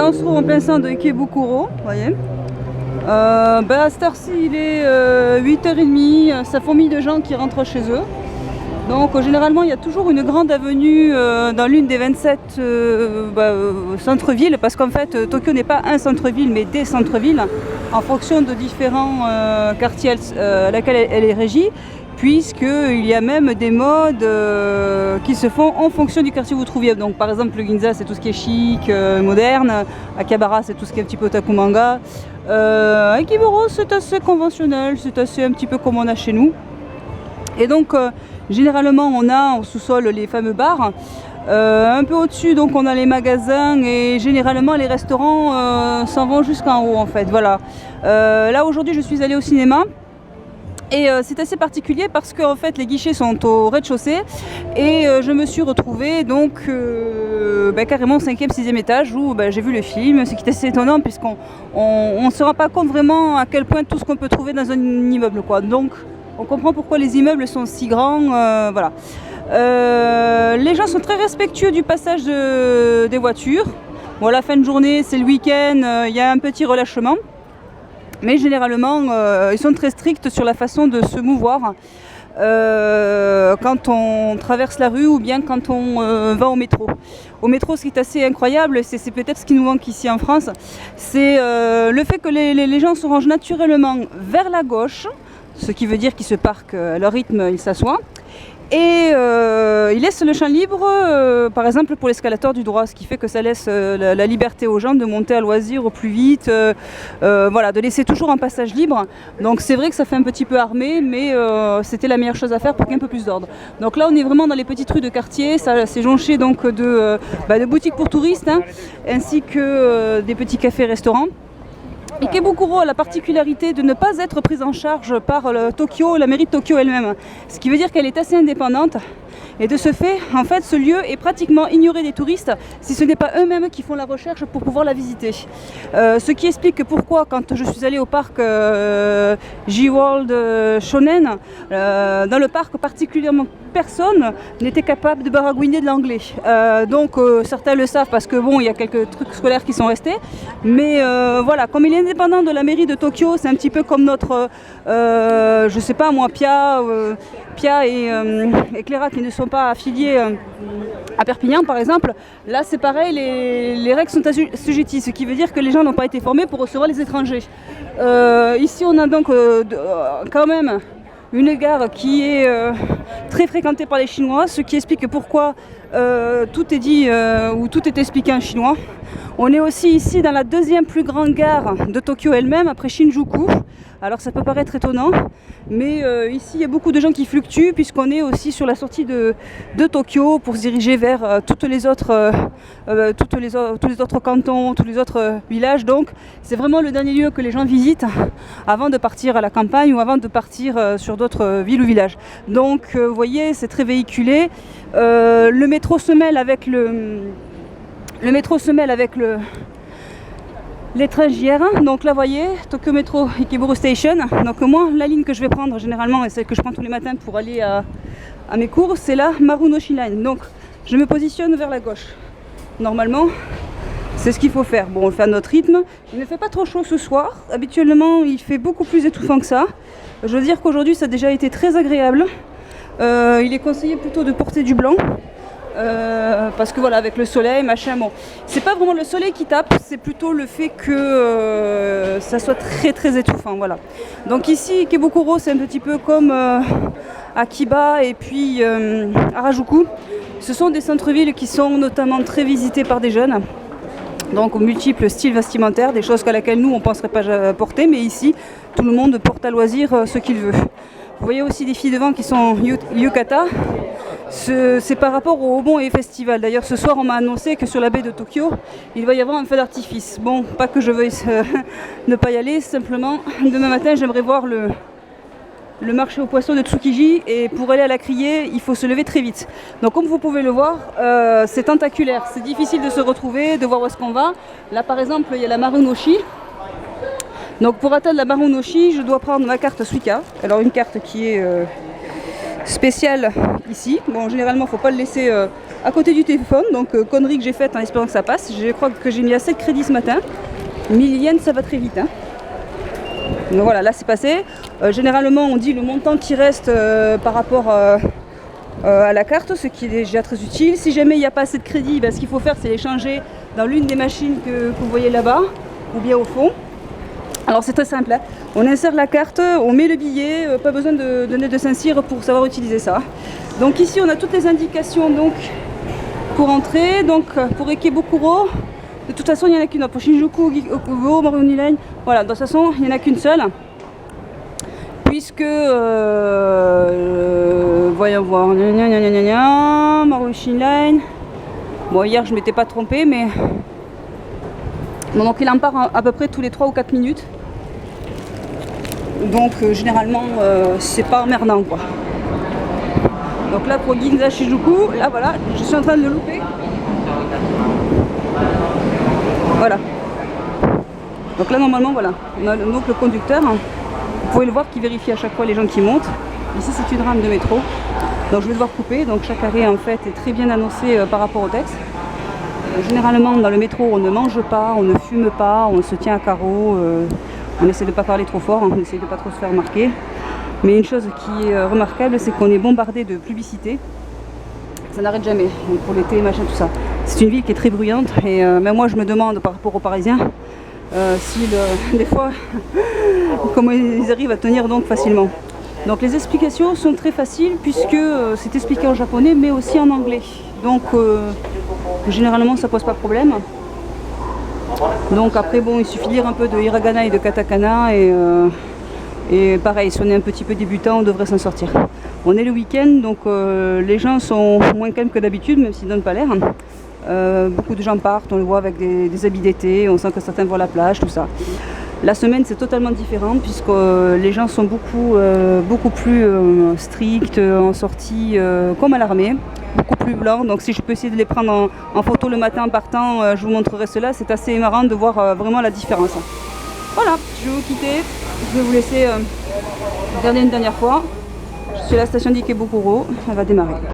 là on se trouve en plein centre de Ikebukuro, vous voyez. À cette heure-ci il est 8h30, ça fourmille de gens qui rentrent chez eux. Donc généralement il y a toujours une grande avenue dans l'une des 27 centres-villes, parce qu'en fait Tokyo n'est pas un centre-ville mais des centres-villes en fonction de différents quartiers à laquelle elle est régie, puisqu'il y a même des modes qui se font en fonction du quartier où vous trouviez. Donc par exemple le Ginza c'est tout ce qui est chic, moderne, Akihabara c'est tout ce qui est un petit peu otaku manga, Ikebukuro c'est assez conventionnel, c'est assez un petit peu comme on a chez nous. Et donc généralement on a en sous-sol les fameux bars, un peu au-dessus donc on a les magasins, et généralement les restaurants s'en vont jusqu'en haut en fait. Voilà. Là aujourd'hui je suis allée au cinéma. Et c'est assez particulier parce que en fait, les guichets sont au rez-de-chaussée, et je me suis retrouvée donc carrément au 5e, 6e étage où j'ai vu le film, ce qui est assez étonnant puisqu'on ne se rend pas compte vraiment à quel point tout ce qu'on peut trouver dans un immeuble, quoi. Donc on comprend pourquoi les immeubles sont si grands. Voilà. Les gens sont très respectueux du passage des voitures. Bon, la fin de journée, c'est le week-end, il y a un petit relâchement. Mais généralement, ils sont très stricts sur la façon de se mouvoir quand on traverse la rue ou bien quand on va au métro. Au métro, ce qui est assez incroyable, c'est peut-être ce qui nous manque ici en France, c'est le fait que les gens se rangent naturellement vers la gauche, ce qui veut dire qu'ils se parquent à leur rythme, ils s'assoient. Et il laisse le champ libre, par exemple pour l'escalator du droit, ce qui fait que ça laisse la liberté aux gens de monter à loisir au plus vite, voilà, de laisser toujours un passage libre. Donc c'est vrai que ça fait un petit peu armé, mais c'était la meilleure chose à faire pour qu'il y ait un peu plus d'ordre. Donc là on est vraiment dans les petites rues de quartier, ça c'est jonché donc de boutiques pour touristes, hein, ainsi que des petits cafés-restaurants. Ikebukuro a la particularité de ne pas être prise en charge par Tokyo, la mairie de Tokyo elle-même, ce qui veut dire qu'elle est assez indépendante. Et de ce fait, en fait, ce lieu est pratiquement ignoré des touristes, si ce n'est pas eux-mêmes qui font la recherche pour pouvoir la visiter. Ce qui explique pourquoi, quand je suis allée au parc J-World Shonen, dans le parc particulièrement, personne n'était capable de baragouiner de l'anglais. Donc certains le savent parce que bon, il y a quelques trucs scolaires qui sont restés, mais voilà, comme il est indépendant de la mairie de Tokyo, c'est un petit peu comme notre, je sais pas moi, Pia et Cléra qui ne sont pas affiliés à Perpignan par exemple. Là c'est pareil, les règles sont assujetties, ce qui veut dire que les gens n'ont pas été formés pour recevoir les étrangers. Ici on a donc quand même une gare qui est très fréquentée par les Chinois, ce qui explique pourquoi tout est dit ou tout est expliqué en chinois. On est aussi ici dans la deuxième plus grande gare de Tokyo elle-même, après Shinjuku. Alors ça peut paraître étonnant, mais ici il y a beaucoup de gens qui fluctuent puisqu'on est aussi sur la sortie de Tokyo pour se diriger vers tous les autres cantons, tous les autres villages. Donc c'est vraiment le dernier lieu que les gens visitent avant de partir à la campagne ou avant de partir sur d'autres villes ou villages. Donc vous voyez, c'est très véhiculé. Le métro se mêle avec les trains JR. Donc là vous voyez, Tokyo Metro Ikebukuro Station. Donc moi la ligne que je vais prendre généralement, et celle que je prends tous les matins pour aller à mes cours, c'est la Marunouchi Line. Donc je me positionne vers la gauche. Normalement c'est ce qu'il faut faire. Bon, on le fait à notre rythme. Il ne fait pas trop chaud ce soir. Habituellement il fait beaucoup plus étouffant que ça. Je veux dire qu'aujourd'hui ça a déjà été très agréable. Il est conseillé plutôt de porter du blanc. Parce que voilà, avec le soleil, machin, bon, c'est pas vraiment le soleil qui tape, c'est plutôt le fait que ça soit très très étouffant, voilà. Donc ici, Ikebukuro, c'est un petit peu comme Akiba et puis Harajuku. Ce sont des centres-villes qui sont notamment très visités par des jeunes, donc aux multiples styles vestimentaires, des choses qu'à laquelle nous on ne penserait pas porter, mais ici, tout le monde porte à loisir ce qu'il veut. Vous voyez aussi des filles devant qui sont yukata. C'est par rapport au Obon et Festival. D'ailleurs ce soir on m'a annoncé que sur la baie de Tokyo il va y avoir un feu d'artifice. Bon, pas que je veuille ne pas y aller, simplement demain matin j'aimerais voir le marché aux poissons de Tsukiji, et pour aller à la criée il faut se lever très vite. Donc comme vous pouvez le voir, c'est tentaculaire, c'est difficile de se retrouver, de voir où est-ce qu'on va. Là par exemple il y a la Marunouchi. Donc pour atteindre la Marunouchi je dois prendre ma carte Suica. Alors une carte qui est spéciale ici. Bon, généralement, il ne faut pas le laisser à côté du téléphone, donc connerie que j'ai faite en espérant que ça passe. Je crois que j'ai mis à 7 crédits ce matin. 1000 yens, ça va très vite. Hein. Donc voilà, là c'est passé. Généralement, on dit le montant qui reste par rapport à la carte, ce qui est déjà très utile. Si jamais il n'y a pas assez de crédit, ce qu'il faut faire, c'est les changer dans l'une des machines que vous voyez là-bas, ou bien au fond. Alors c'est très simple, hein. On insère la carte, on met le billet, pas besoin de donner de Saint-Cyr pour savoir utiliser ça. Donc ici on a toutes les indications donc, pour entrer, donc pour Ikebukuro, de toute façon il n'y en a qu'une, pour Shinjuku, Okubo, Marunouchi Line, voilà, de toute façon il n'y en a qu'une seule. Puisque, voyons voir, Marunouchi Line, bon hier je m'étais pas trompée mais... Bon, donc il en part à peu près tous les 3 ou 4 minutes. Donc généralement c'est pas emmerdant quoi. Donc là pour Ginza Shinjuku, là voilà, je suis en train de le louper. Voilà. Donc là normalement voilà, on a donc le conducteur. Vous pouvez le voir qui vérifie à chaque fois les gens qui montent. Ici c'est une rame de métro. Donc je vais devoir couper. Donc chaque arrêt en fait est très bien annoncé par rapport au texte. Généralement dans le métro on ne mange pas, on ne fume pas, on se tient à carreau, on essaie de ne pas parler trop fort, on essaie de ne pas trop se faire remarquer. Mais une chose qui est remarquable, c'est qu'on est bombardé de publicité. Ça n'arrête jamais, donc pour l'été, machin, tout ça. C'est une ville qui est très bruyante et même moi je me demande par rapport aux Parisiens des fois comment ils arrivent à tenir donc facilement. Donc les explications sont très faciles puisque c'est expliqué en japonais mais aussi en anglais. Donc généralement ça pose pas de problème. Donc après bon il suffit de lire un peu de hiragana et de katakana et pareil si on est un petit peu débutant on devrait s'en sortir. On est le week-end donc les gens sont moins calmes que d'habitude même s'ils ne donnent pas l'air. Beaucoup de gens partent, on le voit avec des habits d'été, on sent que certains vont à la plage, tout ça. La semaine c'est totalement différent puisque les gens sont beaucoup plus stricts en sortie comme à l'armée, beaucoup plus blancs. Donc si je peux essayer de les prendre en photo le matin en partant, je vous montrerai cela. C'est assez marrant de voir vraiment la différence. Voilà, je vais vous quitter, je vais vous laisser regarder une dernière fois. Je suis à la station d'Ikebukuro, elle va démarrer.